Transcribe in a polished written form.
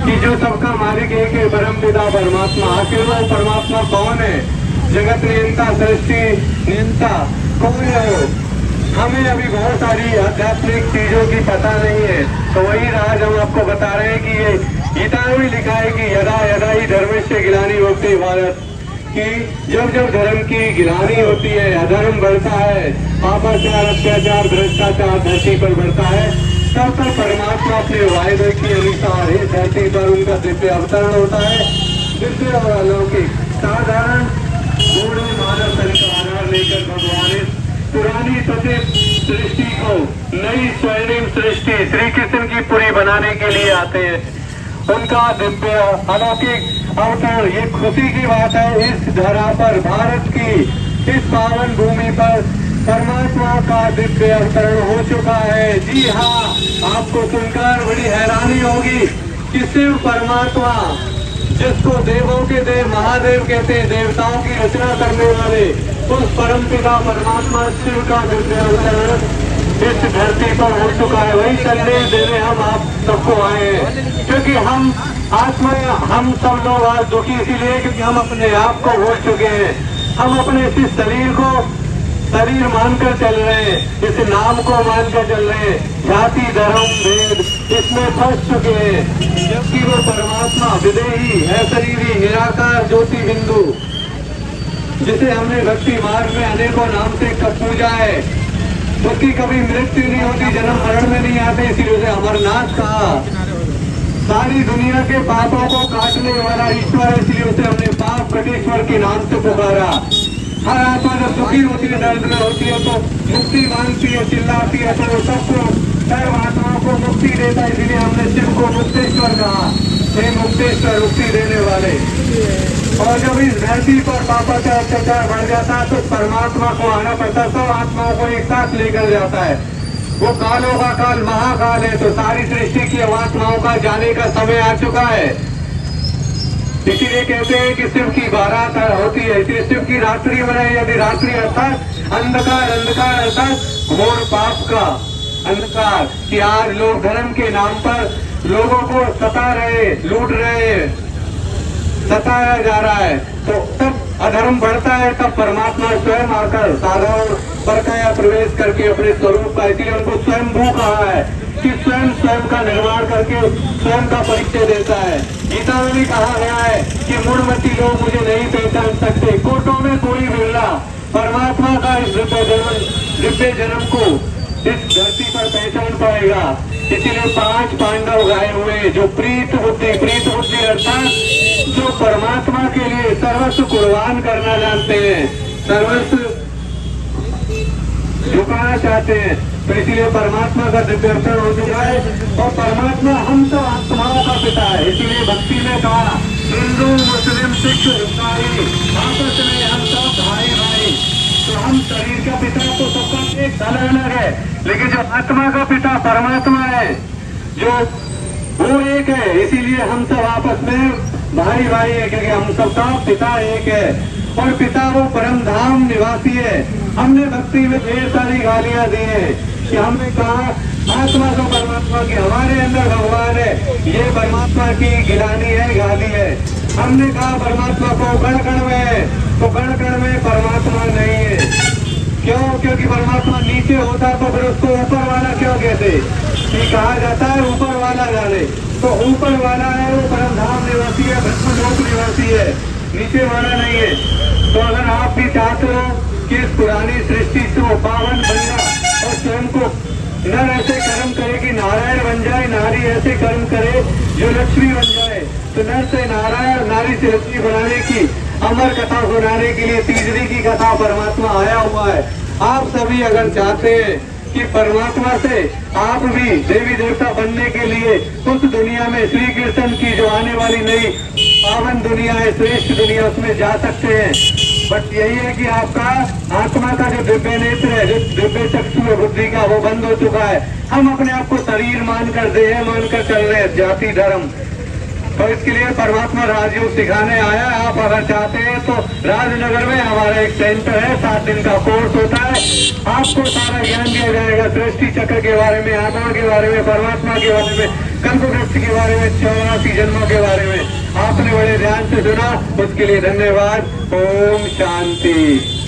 कि जो सबका मालिक एक है, परम पिता परमात्मा। आखिर वो परमात्मा कौन है? जगत नियंता, सृष्टि नियंता कौन है वो? हमें अभी बहुत सारी आध्यात्मिक चीजों की पता नहीं है, तो वही राज हम आपको बता रहे हैं कि ये गीता में भी लिखा है कि यदा यदा ही धर्मस्य गिलानी होती भारत, कि जब जब धर्म की गिलानी होती है, अधर्म बढ़ता है, पापाचार, अत्याचार, भ्रष्टाचार धरती पर बढ़ता है, तब तक परमात्मा अपने वायदे के अनुसार इस धरती पर उनका दिव्य अवतरण होता है। दिव्य और अलौकिक साधारण बूढ़े मानव तन का आधार लेकर भगवान इस पुरानी पतित सृष्टि को नई स्वर्णिम सृष्टि श्री कृष्ण की पूरी बनाने के लिए आते हैं। उनका दिव्य अलौकिक अवतरण, ये खुशी की बात है। इस धरा पर, भारत की इस पावन भूमि पर परमात्मा का दिव्य अवतरण हो चुका है। जी हाँ, आपको सुनकर बड़ी हैरानी होगी कि शिव परमात्मा, जिसको देवों के देव महादेव कहते हैं, देवताओं की रचना करने वाले उस परम पिता परमात्मा शिव का दिव्य अवतरण इस धरती पर हो चुका है। वही संदेश देने हम आप सबको आए हैं, क्योंकि हम आत्मा, हम सब लोग आज दुखी इसीलिए क्योंकि हम अपने आप को भूल चुके हैं। हम अपने इस शरीर को शरीर मानकर चल रहे हैं, इस नाम को मानकर चल रहे हैं, जाति धर्म भेद इसमें फंस चुके हैं, जबकि वो परमात्मा विदेही है, शरीरी निराकार ज्योति बिंदु, जिसे हमने भक्ति मार्ग में अनेकों नाम से कब पूजा है, उसकी कभी मृत्यु नहीं होती, जन्म मरण में नहीं आते, इसीलिए उसे अमरनाथ कहा। सारी दुनिया के पापों को काटने वाला ईश्वर है, इसलिए उसे हमने पाप कटेश्वर के नाम से पुकारा। हर आत्मा जब दुखी होती है, दर्द में होती है, तो मुक्ति मांगती है, चिल्लाती है, तो वो सबको, सर्व आत्माओं को मुक्ति देता है। इसलिए हमने शिव को मुक्तेश्वर कहा, हे मुक्तेश्वर, मुक्ति देने वाले। और जब इस धरती पर पापाचार अत्याचार बढ़ जाता है तो परमात्मा को आना पड़ता है, सब आत्माओं को एक साथ लेकर जाता है। वो कालों का काल महाकाल है, तो सारी सृष्टि की आत्माओं का जाने का समय आ चुका है। इसीलिए कहते हैं कि शिव की बारात होती है, इसलिए शिव की रात्रि बनाई जाती। रात्रि अर्थात अंधकार, अंधकार अर्थात घोर पाप का अंधकार, कि आज लोग धर्म के नाम पर लोगों को सता रहे, लूट रहे, सताया जा रहा है। तो तब अधर्म बढ़ता है, तब परमात्मा स्वयं आकर साधारण परकाया प्रवेश करके अपने स्वरूप का, इसीलिए उनको स्वयं भू कहा है कि स्वयं स्वयं का निर्माण करके स्वयं का परिचय देता है। गीता में भी कहा गया है कि मूढ़मती लोग मुझे नहीं पहचान सकते, कोटों में कोई बिरला परमात्मा का इस दिव्य जन्म को इस धरती पर पहचान पाएगा। इसीलिए 5 पांडव गाए हुए, जो प्रीत बुद्धि अर्थात जो परमात्मा के लिए सर्वस्व कुर्बान करना जानते हैं, सर्वस्व झुकाना चाहते हैं, तो इसीलिए परमात्मा का दिव्य अवतरण हो चुका है। और परमात्मा हम सब आत्माओं का पिता है, इसीलिए भक्ति में कहा हिंदू मुस्लिम सिख ईसाई आपस में हम सब भाई भाई। तो हम शरीर का पिता तो सबका एक अलग अलग है, लेकिन जो आत्मा का पिता परमात्मा है, जो वो एक है, इसीलिए हम सब आपस में भाई भाई है, क्योंकि हम सबका पिता एक है। और पिता वो परम धाम निवासी है। हमने भक्ति में ढेर सारी गालियां दी है कि हमने कहा आत्मा को परमात्मा की, हमारे अंदर भगवान है, ये परमात्मा की गिलानी है, गाली है। हमने कहा परमात्मा को कण कण में है, तो कण कण में परमात्मा नहीं है। क्यों? क्योंकि परमात्मा नीचे होता तो फिर उसको ऊपर वाला क्यों कहते? कि कहा जाता है ऊपर वाला जाने, तो ऊपर वाला है वो परम धाम निवासी है, ब्रह्मलोक निवासी है, नीचे वाला नहीं है। तो अगर आप भी चाहते हो कि इस पुरानी सृष्टि से वो पावन बन जाए और स्वयं को नर ऐसे कर्म करे कि नारायण बन जाए, नारी ऐसे कर्म करे जो लक्ष्मी बन जाए, तो नर से नारायण, नारी से लक्ष्मी बनाने की अमर कथा सुनाने के लिए तीसरी की कथा परमात्मा आया हुआ है। आप सभी अगर चाहते हैं कि परमात्मा से आप भी देवी देवता बनने के लिए उस दुनिया में श्री कृष्ण की जो आने वाली नई पावन दुनिया है, श्रेष्ठ दुनिया, उसमें जा सकते हैं। बट यही है कि आपका आत्मा का जो दिव्य नेत्र है, जो दिव्य चक्षु है बुद्धि का, वो बंद हो चुका है। हम अपने आप को शरीर मानकर, देह मानकर चल रहे हैं, जाति धर्म। तो इसके लिए परमात्मा राजयोग सिखाने आया। आप अगर चाहते हैं तो राजनगर में हमारा एक सेंटर है, 7 दिन का कोर्स होता है। आपको सारा ज्ञान दिया जाएगा, सृष्टि चक्र के बारे में, आत्मा के बारे में, परमात्मा के बारे में, कल्पवृक्ष के बारे में, 84 जन्मों के बारे में आपने बड़े ध्यान से सुना, उसके लिए धन्यवाद। ओम शांति।